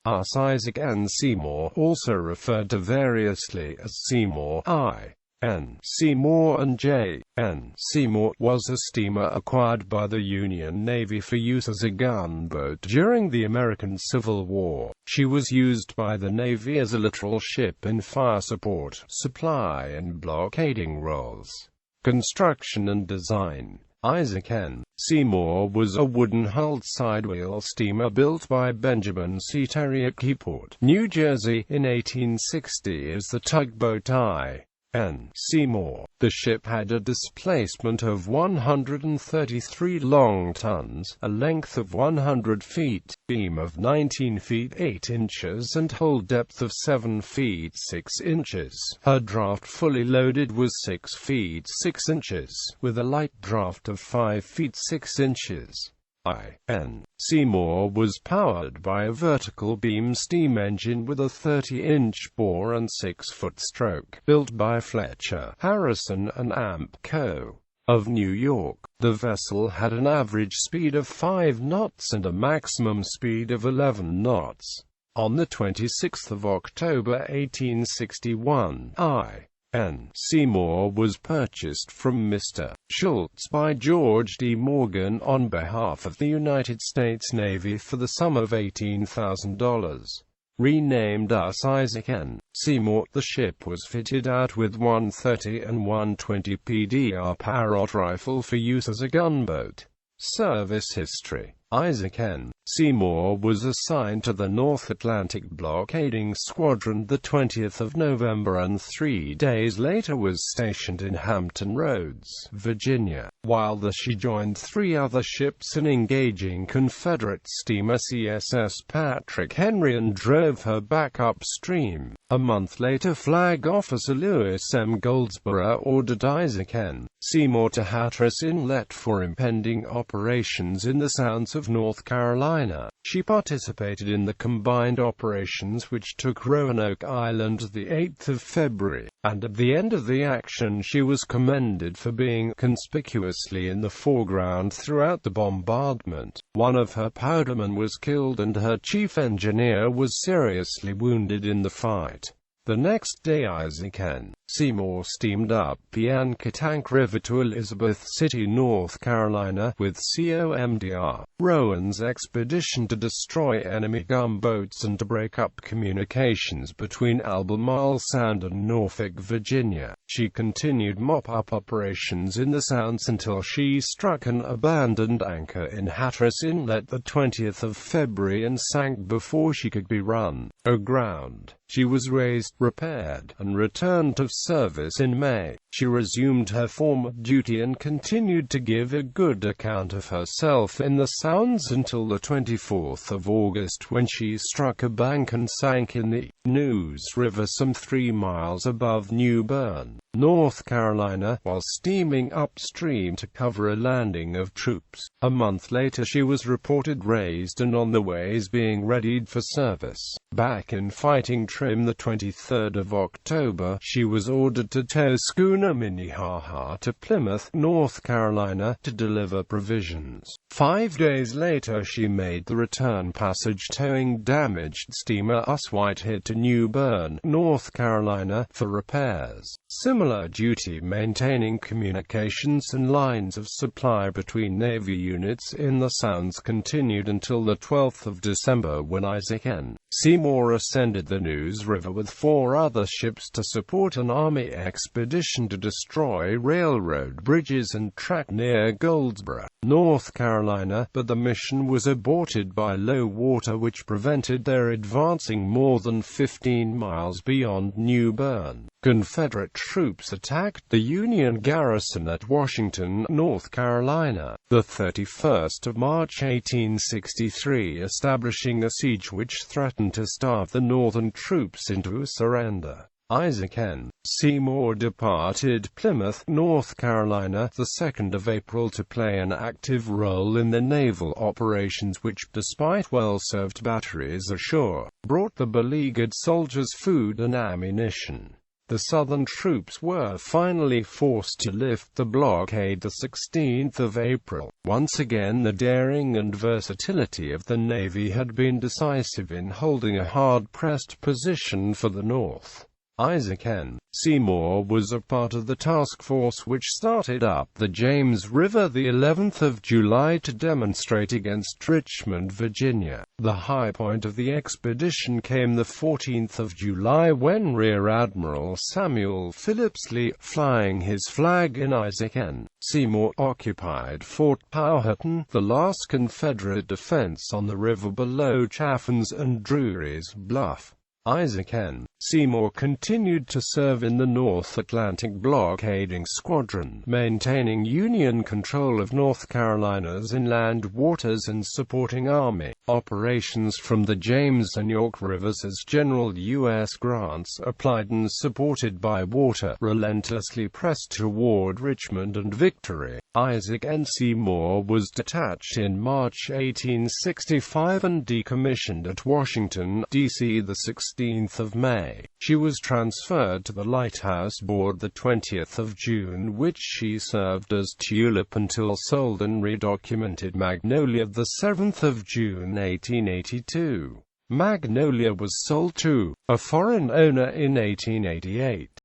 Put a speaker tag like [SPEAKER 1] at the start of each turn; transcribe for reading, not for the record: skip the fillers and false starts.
[SPEAKER 1] USS Isaac N.Seymour, also referred to variously as Seymour, I.N.Seymour and J. N.Seymour, was a steamer acquired by the Union Navy for use as a gunboat during the American Civil War. She was used by the Navy as a littoral ship in fire support, supply and blockading roles. Construction and design. Isaac N.Seymour was a wooden-hulled sidewheel steamer built by Benjamin C. Terry at Keyport, New Jersey, in 1860 as the tugboat I.N.Seymour. The ship had a displacement of 133 long tons, a length of 100 feet, beam of 19 feet 8 inches and hull depth of 7 feet 6 inches. Her draft fully loaded was 6 feet 6 inches, with a light draft of 5 feet 6 inches. I.N.Seymour was powered by a vertical beam steam engine with a 30-inch bore and 6-foot stroke, built by Fletcher, Harrison and Amp Co. of New York. The vessel had an average speed of 5 knots and a maximum speed of 11 knots. On the 26th of October 1861, I.N.Seymour was purchased from Mr. Schultz by George D. Morgan on behalf of the United States Navy for the sum of $18,000. Renamed USS Isaac N.Seymour, the ship was fitted out with 130 and 120 PDR Parrott rifle for use as a gunboat. Service history. Isaac N.Seymour was assigned to the North Atlantic Blockading Squadron the 20th of November and 3 days later was stationed in Hampton Roads, Virginia, while she joined 3 other ships in engaging Confederate steamer CSS Patrick Henry and drove her back upstream. A month later, Flag Officer Lewis M. Goldsborough ordered Isaac N.Seymour to Hatteras Inlet for impending operations in the Sounds of North Carolina. She participated in the combined operations which took Roanoke Island the 8th of February, and at the end of the action she was commended for being conspicuously in the foreground throughout the bombardment. One of her powdermen was killed and her chief engineer was seriously wounded in the fight. The next day Isaac N.Seymour steamed up Piankatank River to Elizabeth City, North Carolina, with Comdr Rowan's expedition to destroy enemy gunboats and to break up communications between Albemarle Sound and Norfolk, Virginia. She continued mop-up operations in the Sounds until she struck an abandoned anchor in Hatteras Inlet the 20th of February and sank before she could be run aground. She was raised, repaired, and returned to service in May. She resumed her former duty and continued to give a good account of herself in the Sounds until the 24th of August, when she struck a bank and sank in the Neuse River some 3 miles above New Bern, North Carolina, while steaming upstream to cover a landing of troops. A month later she was reported raised and on the ways being readied for service. Back in fighting trim the 23rd of October, she was ordered to tow schooner Minnehaha to Plymouth, North Carolina, to deliver provisions. 5 days later she made the return passage towing damaged steamer US Whitehead to New Bern, North Carolina, for repairs. Similar duty maintaining communications and lines of supply between Navy units in the Sounds continued until the 12th of December, when Isaac N.Seymour ascended the Neuse River with 4 other ships to support an Army expedition to destroy railroad bridges and track near Goldsboro, North Carolina, but the mission was aborted by low water which prevented their advancing more than 15 miles beyond New Bern. Confederate troops attacked the Union garrison at Washington, North Carolina, the 31st of March 1863, establishing a siege which threatened to starve the Northern troops into surrender. Isaac N.Seymour departed Plymouth, North Carolina, the 2nd of April to play an active role in the naval operations which, despite well-served batteries ashore, brought the beleaguered soldiers food and ammunition. The Southern troops were finally forced to lift the blockade the 16th of April. Once again, the daring and versatility of the Navy had been decisive in holding a hard-pressed position for the North. Isaac N.Seymour was a part of the task force which started up the James River the 11th of July to demonstrate against Richmond, Virginia. The high point of the expedition came the 14th of July when Rear Admiral Samuel Phillips Lee, flying his flag in Isaac N.Seymour, occupied Fort Powhatan, the last Confederate defense on the river below Chaffin's and Drury's Bluff. Isaac N.Seymour continued to serve in the North Atlantic Blockading Squadron, maintaining Union control of North Carolina's inland waters and supporting Army operations from the James and York Rivers as General U.S. Grant's applied and supported by water, relentlessly pressed toward Richmond and victory. Isaac N.Seymour was detached in March 1865 and decommissioned at Washington, D.C. the 16th of May. She was transferred to the Lighthouse Board the 20th of June, which she served as Tulip until sold and redocumented Magnolia the 7th of June 1882. Magnolia was sold to a foreign owner in 1888.